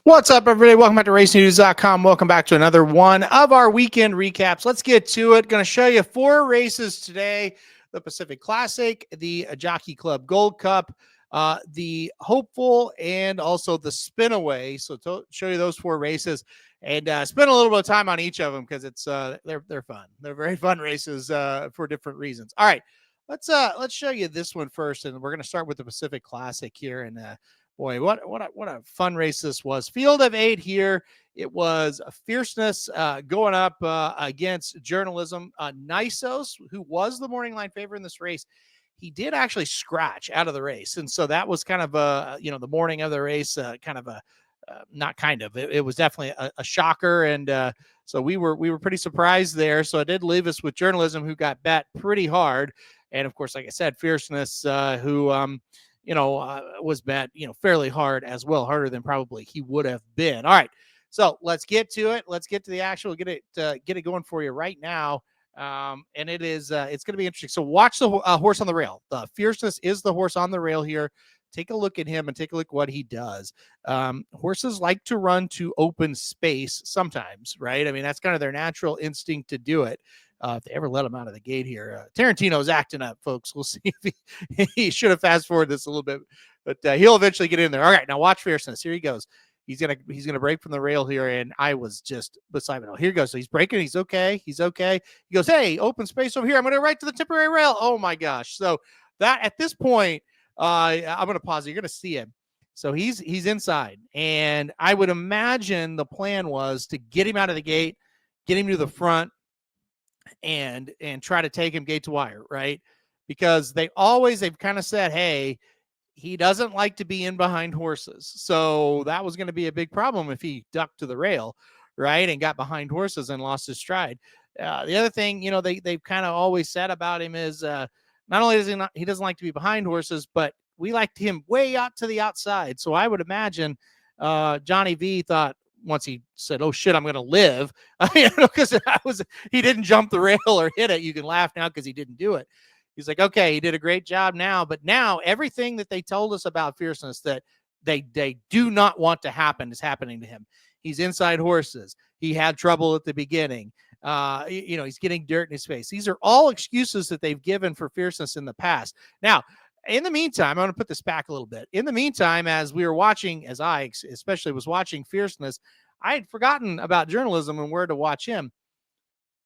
What's up, everybody? Welcome back to RacingNews.com. Welcome back to another one of our weekend recaps. Let's get to it. Going to show you 4 races today: the Pacific Classic, the Jockey Club Gold Cup, the Hopeful, and also the Spinaway. So to show you those 4 races and spend a little bit of time on each of them because it's they're fun. They're very fun races for different reasons. All right, let's show you this one first, and we're going to start with the Pacific Classic here. And boy, what a fun race this was. Field of 8 here. It was a Fierceness going up against Journalism. Nysos, who was the morning line favorite in this race, he did actually scratch out of the race. And so that was kind of the morning of the race, it was definitely a shocker. And so we were pretty surprised there. So it did leave us with Journalism, who got bet pretty hard. And of course, like I said, Fierceness, who was bet, fairly hard as well, harder than probably he would have been. All right, so let's get to it. Let's get to the actual, get it going for you right now. And it's going to be interesting. So watch the horse on the rail. The Fierceness is the horse on the rail here. Take a look at him and take a look what he does. Horses like to run to open space sometimes, right? I mean, that's kind of their natural instinct to do it. If they ever let him out of the gate here, Tarantino's acting up, folks. We'll see if he should have fast forwarded this a little bit, but he'll eventually get in there. All right, now watch Fierceness. Here he goes. He's gonna break from the rail here, and I was just beside me. Here he goes. So he's breaking. He's okay. He's okay. He goes, hey, open space over here. I'm gonna right to the temporary rail. Oh my gosh. So that at this point, I'm gonna pause. You're gonna see him. So he's inside, and I would imagine the plan was to get him out of the gate, get him to the front, and try to take him gate to wire, right? Because they've kind of said, hey, he doesn't like to be in behind horses. So that was going to be a big problem if he ducked to the rail, right, and got behind horses and lost his stride. The other thing, they've kind of always said about him is not only does he doesn't like to be behind horses, but we liked him way out to the outside. So I would imagine Johnny V thought, once he said, oh shit, I'm going to live, because he didn't jump the rail or hit it. You can laugh now because he didn't do it. He's like, okay, he did a great job now, but now everything that they told us about Fierceness that they do not want to happen is happening to him. He's inside horses. He had trouble at the beginning. He's getting dirt in his face. These are all excuses that they've given for Fierceness in the past. Now, in the meantime, I'm going to put this back a little bit. In the meantime, as we were watching, as I especially was watching Fierceness, I had forgotten about Journalism and where to watch him.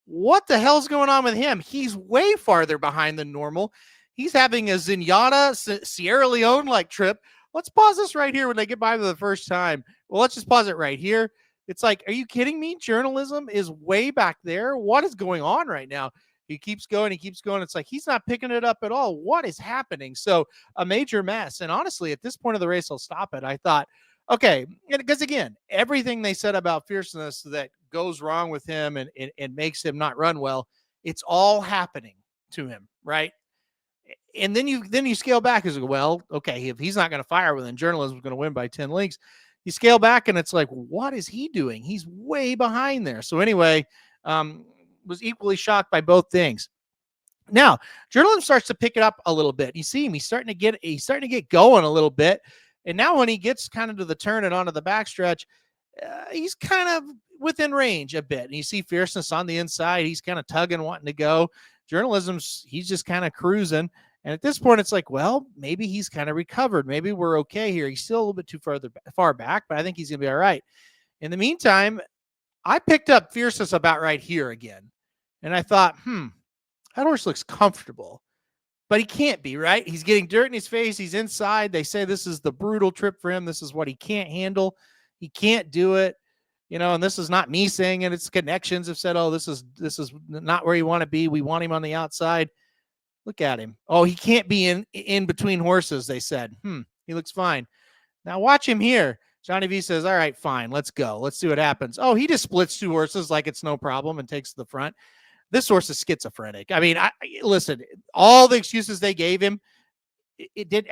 What the hell's going on with him? He's way farther behind than normal. He's having a Zenyatta, Sierra Leone-like trip. Let's pause this right here when they get by for the first time. Well, let's just pause it right here. It's like, are you kidding me? Journalism is way back there. What is going on right now? He keeps going. It's like he's not picking it up at all. What is happening? So a major mess. And honestly, at this point of the race, I'll stop it. I thought, okay, because again, everything they said about Fierceness that goes wrong with him and makes him not run well, it's all happening to him, right? And then you scale back as well. Okay, if he's not going to fire, well, then Journalism is going to win by 10 lengths. You scale back, and it's like, what is he doing? He's way behind there. So anyway, was equally shocked by both things. Now, Journalism starts to pick it up a little bit. You see him; he's starting to get going a little bit. And now when he gets kind of to the turn and onto the backstretch, he's kind of within range a bit. And you see Fierceness on the inside. He's kind of tugging, wanting to go. He's just kind of cruising. And at this point, it's like, well, maybe he's kind of recovered. Maybe we're okay here. He's still a little bit too far back, but I think he's going to be all right. In the meantime, I picked up Fierceness about right here again. And I thought, that horse looks comfortable. But he can't be, right? He's getting dirt in his face. He's inside. They say this is the brutal trip for him. This is what he can't handle. He can't do it. And this is not me saying it. It's connections have said, oh, this is not where you want to be. We want him on the outside. Look at him. Oh, he can't be in between horses, they said. He looks fine. Now watch him here. Johnny V says, all right, fine, let's go. Let's see what happens. Oh, he just splits 2 horses like it's no problem and takes the front. This horse is schizophrenic. I mean, listen, all the excuses they gave him,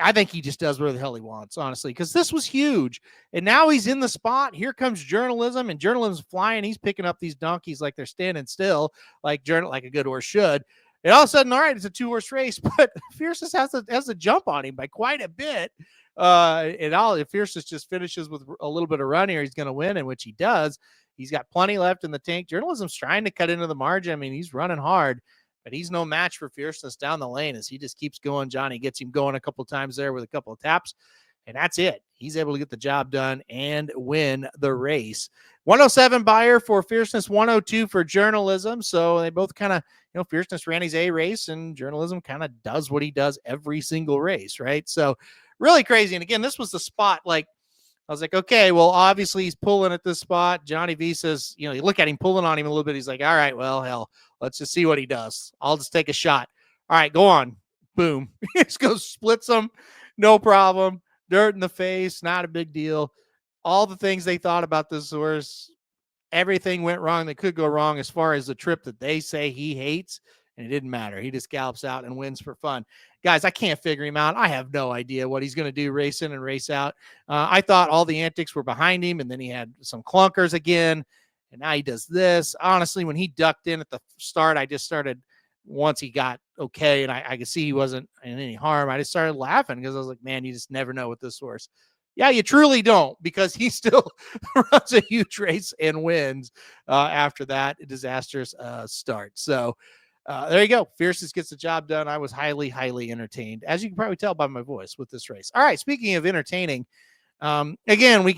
I think he just does whatever the hell he wants, honestly, because this was huge. And now he's in the spot. Here comes Journalism, and Journalism's flying. He's picking up these donkeys like they're standing still, like a good horse should. And all of a sudden, all right, it's a 2-horse race, but Fierceness has a jump on him by quite a bit. And all if Fierceness just finishes with a little bit of run here, he's going to win, in which he does. He's got plenty left in the tank. Journalism's trying to cut into the margin. I mean, he's running hard, but he's no match for Fierceness down the lane as he just keeps going. Johnny gets him going a couple of times there with a couple of taps, and that's it. He's able to get the job done and win the race. 107 Beyer for Fierceness, 102 for Journalism. So they both kind of, Fierceness ran his A race, and Journalism kind of does what he does every single race, right? So really crazy. And again, this was the spot, like, I was like, okay, well, obviously he's pulling at this spot. Johnny V says, you look at him pulling on him a little bit. He's like, all right, well, hell, let's just see what he does. I'll just take a shot. All right, go on. Boom. He just goes, splits them. No problem. Dirt in the face. Not a big deal. All the things they thought about this horse, everything went wrong that could go wrong as far as the trip that they say he hates. And it didn't matter. He just gallops out and wins for fun. Guys, I can't figure him out. I have no idea what he's going to do race in and race out. I thought all the antics were behind him, and then he had some clunkers again, and now he does this. Honestly, when he ducked in at the start, I just started, once he got okay, and I could see he wasn't in any harm, I just started laughing because I was like, man, you just never know with this horse. Yeah, you truly don't, because he still runs a huge race and wins after that disastrous start. So, there you go. Fierceness gets the job done. I was highly, highly entertained, as you can probably tell by my voice, with this race. All right. Speaking of entertaining, again, we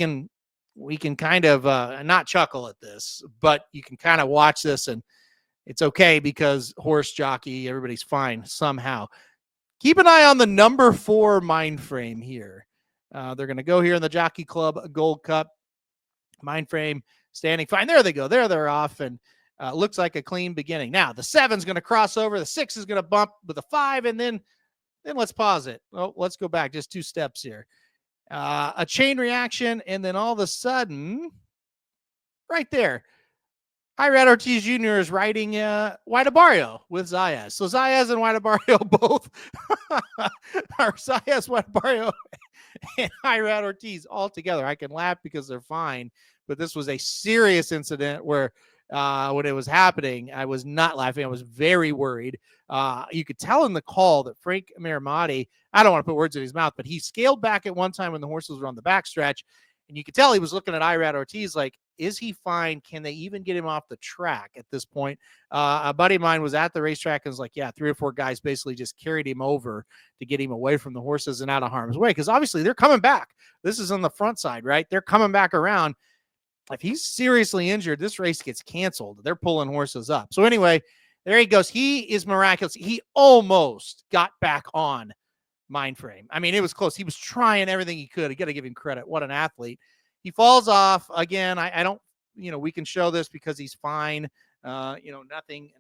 can kind of not chuckle at this, but you can kind of watch this, and it's okay because horse jockey, everybody's fine somehow. Keep an eye on the number 4 mind frame here. They're going to go here in the Jockey Club Gold Cup. Mind frame standing fine. There they go. There they're off, and looks like a clean beginning. Now, the 7's going to cross over. The 6 is going to bump with a 5, and then let's pause it. Oh, let's go back just 2 steps here. A chain reaction, and then all of a sudden, right there, Irad Ortiz Jr. is riding White Barrio with Zayas. So Zayas and White Barrio both are Zayas, White Barrio, and Irad Ortiz all together. I can laugh because they're fine, but this was a serious incident where when it was happening, I was not laughing. I was very worried. You could tell in the call that Frank Marimati, I don't want to put words in his mouth, but he scaled back at one time when the horses were on the backstretch, and you could tell he was looking at Irad Ortiz like, is he fine? Can they even get him off the track at this point? A buddy of mine was at the racetrack and was like, yeah, 3 or 4 guys basically just carried him over to get him away from the horses and out of harm's way, because obviously they're coming back. This is on the front side, right? They're coming back around. If he's seriously injured, this race gets canceled. They're pulling horses up. So anyway, there he goes. He is miraculous. He almost got back on mind frame. I mean, it was close. He was trying everything he could. You got to give him credit. What an athlete. He falls off again. I don't, we can show this because he's fine. Nothing.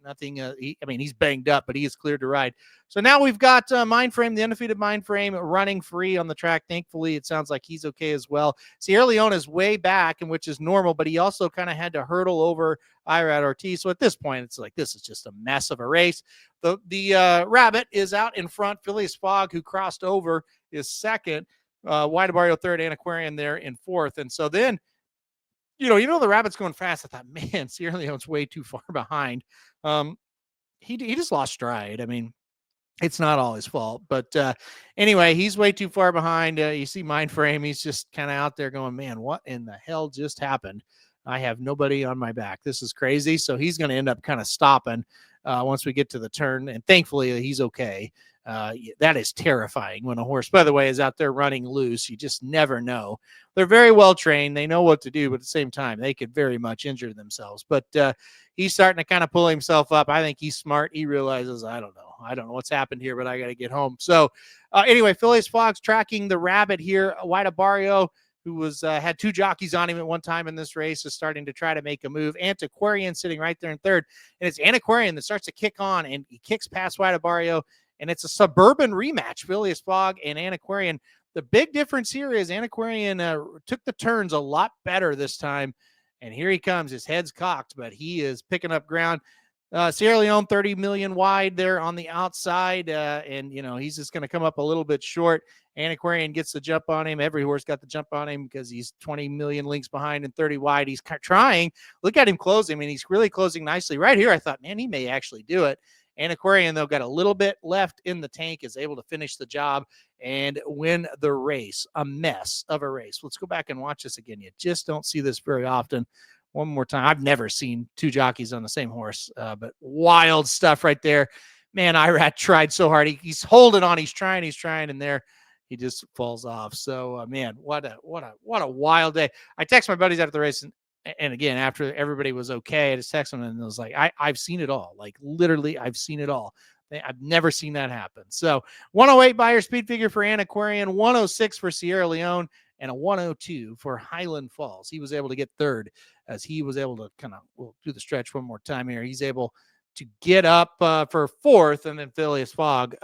He's banged up, but he is cleared to ride. So now we've got Mind Frame, the undefeated Mind Frame, running free on the track. Thankfully, it sounds like he's okay as well. Sierra Leone is way back, and which is normal, but he also kind of had to hurdle over Irad Ortiz. So at this point, it's like, this is just a mess of a race. The Rabbit is out in front. Phileas Fogg, who crossed over, is second. White Barrio third, and Aquarian there in fourth. And so then, the Rabbit's going fast. I thought, man, Sierra Leone's way too far behind. He just lost stride. I mean, it's not all his fault. But anyway, he's way too far behind. You see Mind Frame. He's just kind of out there going, man, what in the hell just happened? I have nobody on my back. This is crazy. So he's going to end up kind of stopping once we get to the turn. And thankfully, he's okay. That is terrifying when a horse, by the way, is out there running loose. You just never know. They're very well trained. They know what to do, but at the same time, they could very much injure themselves. But he's starting to kind of pull himself up. I think he's smart. He realizes, I don't know what's happened here, but I got to get home. So anyway, Phileas Fogg's tracking the Rabbit here. White Barrio, who was had 2 jockeys on him at one time in this race, is starting to try to make a move. Antiquarian sitting right there in third. And it's Antiquarian that starts to kick on, and he kicks past White Barrio. And it's a suburban rematch, Phileas Fogg and Antiquarian. The big difference here is Antiquarian took the turns a lot better this time. And here he comes. His head's cocked, but he is picking up ground. Sierra Leone, 30 million wide there on the outside. And he's just going to come up a little bit short. Antiquarian gets the jump on him. Every horse got the jump on him because he's 20 million links behind and 30 wide. He's trying. Look at him closing. I mean, he's really closing nicely. Right here, I thought, man, he may actually do it. Antiquarian, though, got a little bit left in the tank, is able to finish the job and win the race. A mess of a race. Let's go back and watch this again. You just don't see this very often. One more time. I've never seen two jockeys on the same horse, but wild stuff right there. Man, Irat tried so hard. He's holding on. He's trying, and there he just falls off. So, man, what a wild day. I text my buddies after the race, and again, after everybody was okay, I just texted them and it was like, I've seen it all. Like, literally, I've seen it all. I've never seen that happen. So 108 Buyer speed figure for Antiquarian, 106 for Sierra Leone, and a 102 for Highland Falls. He was able to get third as he was able to we'll do the stretch one more time here. He's able to get up for fourth, and then Phileas Fogg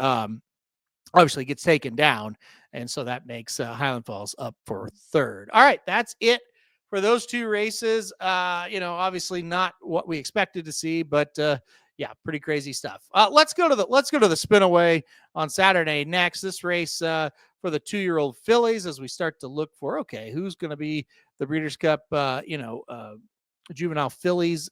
obviously gets taken down. And so that makes Highland Falls up for third. All right, that's it for those two races. Obviously not what we expected to see, but yeah, pretty crazy stuff. Let's go to the Spinaway on Saturday next. This race for the 2-year-old fillies, as we start to look for, okay, who's going to be the Breeders' Cup, juvenile fillies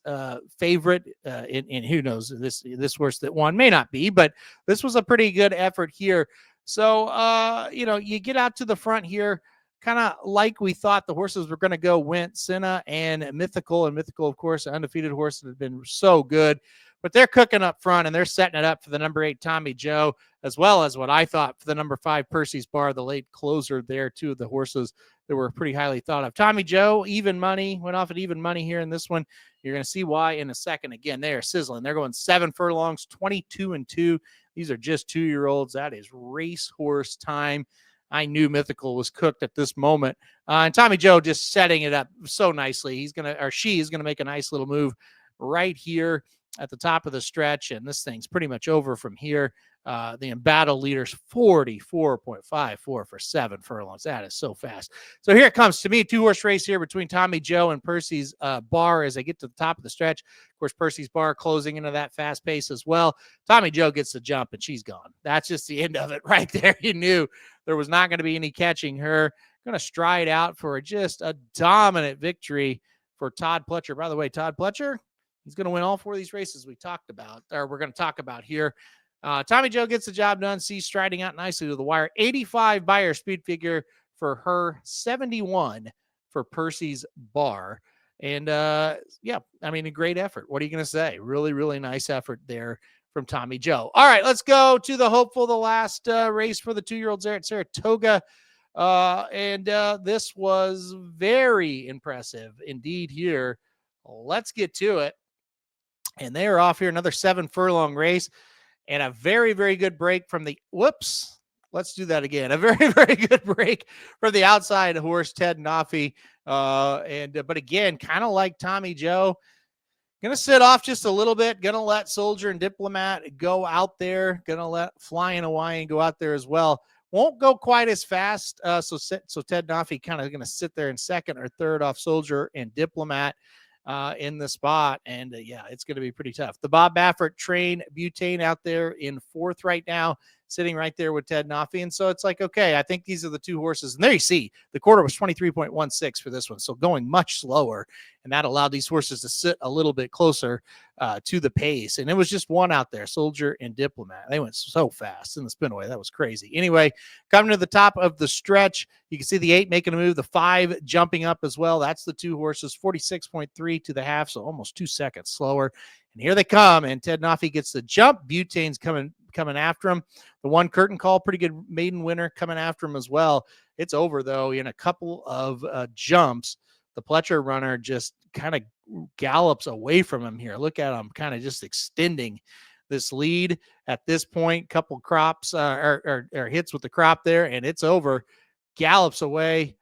favorite, and who knows, this horse that won may not be, but this was a pretty good effort here. So you get out to the front here, kind of like we thought the horses were going to go. Went Senna and Mythical, of course, an undefeated horse that has been so good, but they're cooking up front and they're setting it up for the number 8 Tommy Joe, as well as what I thought for the number 5 Percy's Bar, the late closer there. Two of the horses that were pretty highly thought of. Tommy Joe, even money, went off at even money here in this one. You're going to see why in a second. Again, they are sizzling. They're going 7 furlongs, 22-2. These are just 2-year-olds. That is racehorse time. I knew Mythical was cooked at this moment. And Tommy Joe just setting it up so nicely. She is going to make a nice little move right here at the top of the stretch, and this thing's pretty much over from here. The embattled leader's 44.54 for 7 furlongs. That is so fast. So here it comes to me, 2-horse race here between Tommy Joe and Percy's Bar as they get to the top of the stretch. Of course, Percy's Bar closing into that fast pace as well. Tommy Joe gets the jump and she's gone. That's just the end of it right there. You knew there was not going to be any catching her. Going to stride out for just a dominant victory for Todd Pletcher. By the way, Todd Pletcher, he's going to win all 4 of these races we're going to talk about here. Tommy Joe gets the job done. Sees striding out nicely to the wire. 85 Buyer speed figure for her, 71 for Percy's Bar. And a great effort. What are you going to say? Really, really nice effort there from Tommy Joe. All right, let's go to the hopeful, the last race for the 2-year-olds there at Saratoga. This was very impressive indeed here. Let's get to it. And they are off here, another 7 furlong race. And a very, very good break from the let's do that again. A very, very good break from the outside horse, Ted Nafi. But again, kind of like Tommy Joe, going to sit off just a little bit, going to let Soldier and Diplomat go out there, going to let Flying Hawaiian go out there as well. Won't go quite as fast. So Ted Nafi kind of going to sit there in second or third off Soldier and Diplomat in the spot. And it's going to be pretty tough. The Bob Baffert train Butane out there in 4th right now, sitting right there with Ted Nafi. And so it's like, okay, I think these are the 2 horses. And there you see the quarter was 23.16 for this one. So going much slower. And that allowed these horses to sit a little bit closer to the pace. And it was just one out there, Soldier and Diplomat. They went so fast in the Spinaway. That was crazy. Anyway, coming to the top of the stretch, you can see the 8 making a move, the 5 jumping up as well. That's the 2 horses, 46.3 to the half, so almost 2 seconds slower. And here they come, and Ted Nafi gets the jump. Butane's coming after him. The 1 Curtain Call, pretty good maiden winner, coming after him as well. It's over, though, in a couple of jumps. The Pletcher runner just kind of gallops away from him here. Look at him kind of just extending this lead at this point. Couple crops or hits with the crop there, and it's over. Gallops away,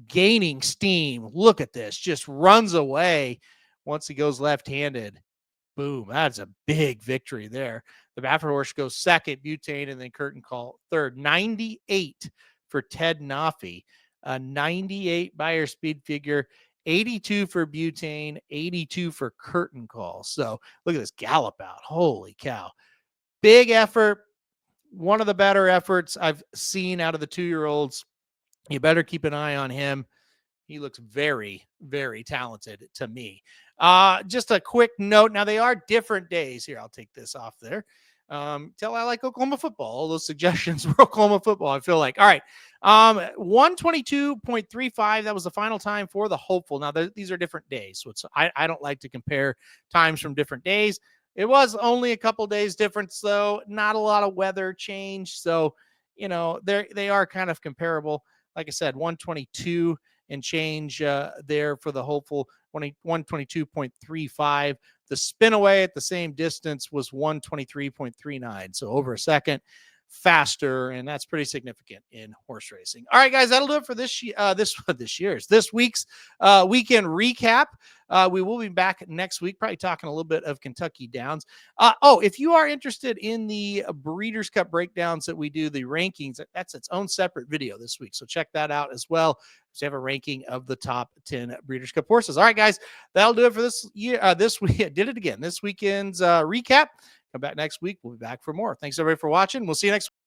gaining steam. Look at this. Just runs away once he goes left-handed. Boom. That's a big victory there. The Baffert horse goes second, Butane, and then Curtain Call third. 98 for Ted Nafi. A 98 Buyer speed figure, 82 for Butane, 82 for Curtain Call. So look at this gallop out. Holy cow. Big effort. One of the better efforts I've seen out of the 2-year-olds. You better keep an eye on him. He looks very, very talented to me. Just a quick note. Now they are different days here. I'll take this off there. Tell I like Oklahoma football. All those suggestions were Oklahoma football. I feel like, all right. 122.35. That was the final time for the hopeful. Now these are different days. So I don't like to compare times from different days. It was only a couple days difference, though. Not a lot of weather change. So, they are kind of comparable. Like I said, 122 and change there for the hopeful, 122.35. The Spinaway at the same distance was 123.39. So over a second faster, and that's pretty significant in horse racing. All right, guys, that'll do it for this week's weekend recap. We will be back next week, probably talking a little bit of Kentucky Downs. If you are interested in the Breeders' Cup breakdowns that we do, the rankings, that's its own separate video this week. So check that out as well. We have a ranking of the top 10 Breeders' Cup horses. All right, guys, that'll do it for this year. This week, did it again. This weekend's recap. Come back next week. We'll be back for more. Thanks, everybody, for watching. We'll see you next week.